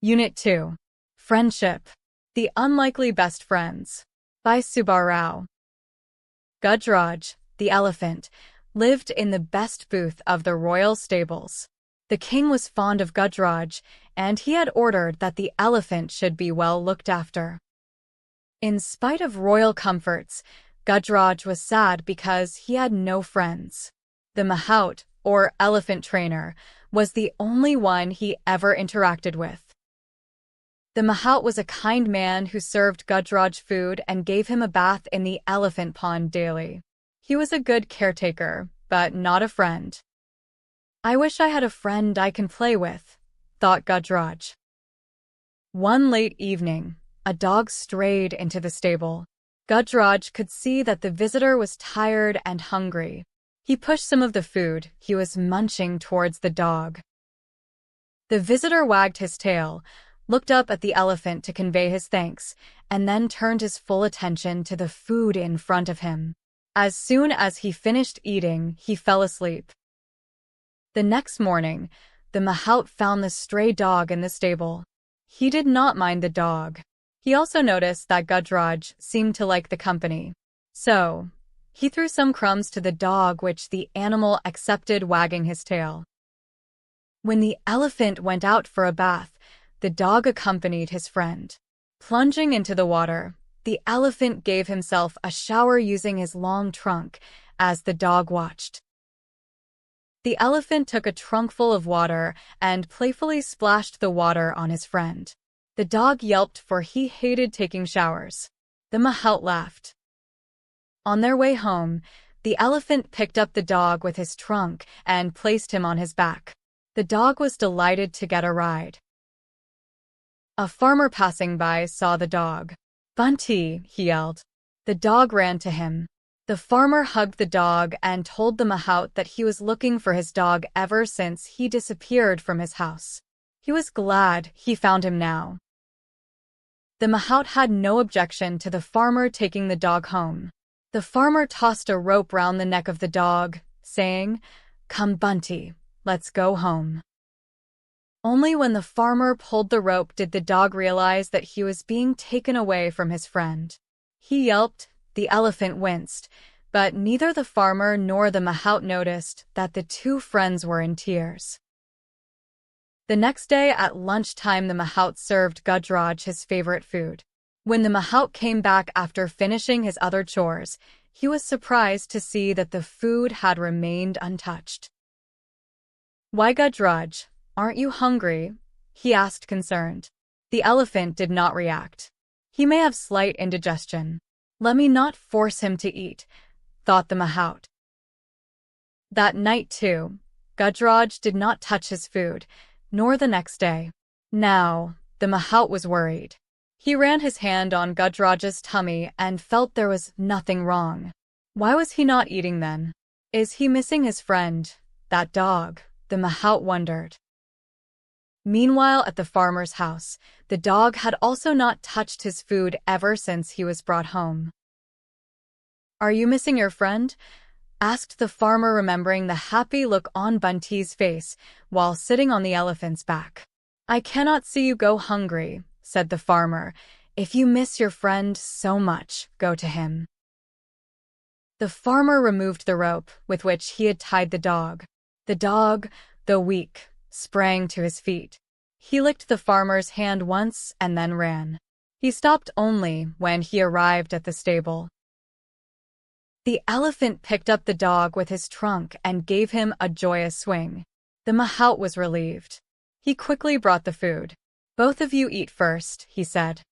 Unit 2. Friendship. The Unlikely Best Friends. By Subbarao. Gujraj, the elephant, lived in the best booth of the royal stables. The king was fond of Gujraj, and he had ordered that the elephant should be well looked after. In spite of royal comforts, Gujraj was sad because he had no friends. The mahout, or elephant trainer, was the only one he ever interacted with. The mahout was a kind man who served Gujraj food and gave him a bath in the elephant pond daily. He was a good caretaker, but not a friend. "I wish I had a friend I can play with," thought Gujraj. One late evening, a dog strayed into the stable. Gujraj could see that the visitor was tired and hungry. He pushed some of the food he was munching towards the dog. The visitor wagged his tail, looked up at the elephant to convey his thanks, and then turned his full attention to the food in front of him. As soon as he finished eating, he fell asleep. The next morning, the mahout found the stray dog in the stable. He did not mind the dog. He also noticed that Gujraj seemed to like the company. So, he threw some crumbs to the dog, which the animal accepted, wagging his tail. When the elephant went out for a bath, the dog accompanied his friend. Plunging into the water, the elephant gave himself a shower using his long trunk as the dog watched. The elephant took a trunkful of water and playfully splashed the water on his friend. The dog yelped, for he hated taking showers. The mahout laughed. On their way home, the elephant picked up the dog with his trunk and placed him on his back. The dog was delighted to get a ride. A farmer passing by saw the dog. "Bunty," he yelled. The dog ran to him. The farmer hugged the dog and told the mahout that he was looking for his dog ever since he disappeared from his house. He was glad he found him now. The mahout had no objection to the farmer taking the dog home. The farmer tossed a rope round the neck of the dog, saying, "Come, Bunty, let's go home." Only when the farmer pulled the rope did the dog realize that he was being taken away from his friend. He yelped, the elephant winced, but neither the farmer nor the mahout noticed that the two friends were in tears. The next day at lunchtime, the mahout served Gujraj his favorite food. When the mahout came back after finishing his other chores, he was surprised to see that the food had remained untouched. "Why, Gujraj, aren't you hungry?" he asked, concerned. The elephant did not react. "He may have slight indigestion. Let me not force him to eat," thought the mahout. That night, too, Gujraj did not touch his food, nor the next day. Now, the mahout was worried. He ran his hand on Gujraj's tummy and felt there was nothing wrong. Why was he not eating then? Is he missing his friend, that dog? The mahout wondered. Meanwhile, at the farmer's house, the dog had also not touched his food ever since he was brought home. "Are you missing your friend?" asked the farmer, remembering the happy look on Bunty's face while sitting on the elephant's back. "I cannot see you go hungry," said the farmer. "If you miss your friend so much, go to him." The farmer removed the rope with which he had tied the dog. The dog, though weak, sprang to his feet. He licked the farmer's hand once and then ran. He stopped only when he arrived at the stable. The elephant picked up the dog with his trunk and gave him a joyous swing. The mahout was relieved. He quickly brought the food. "Both of you eat first," he said.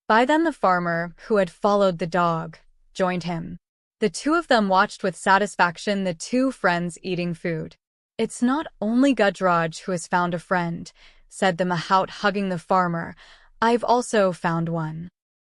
By then the farmer, who had followed the dog, joined him. The two of them watched with satisfaction the two friends eating food. "It's not only Gujraj who has found a friend," said the mahout, hugging the farmer. "I've also found one."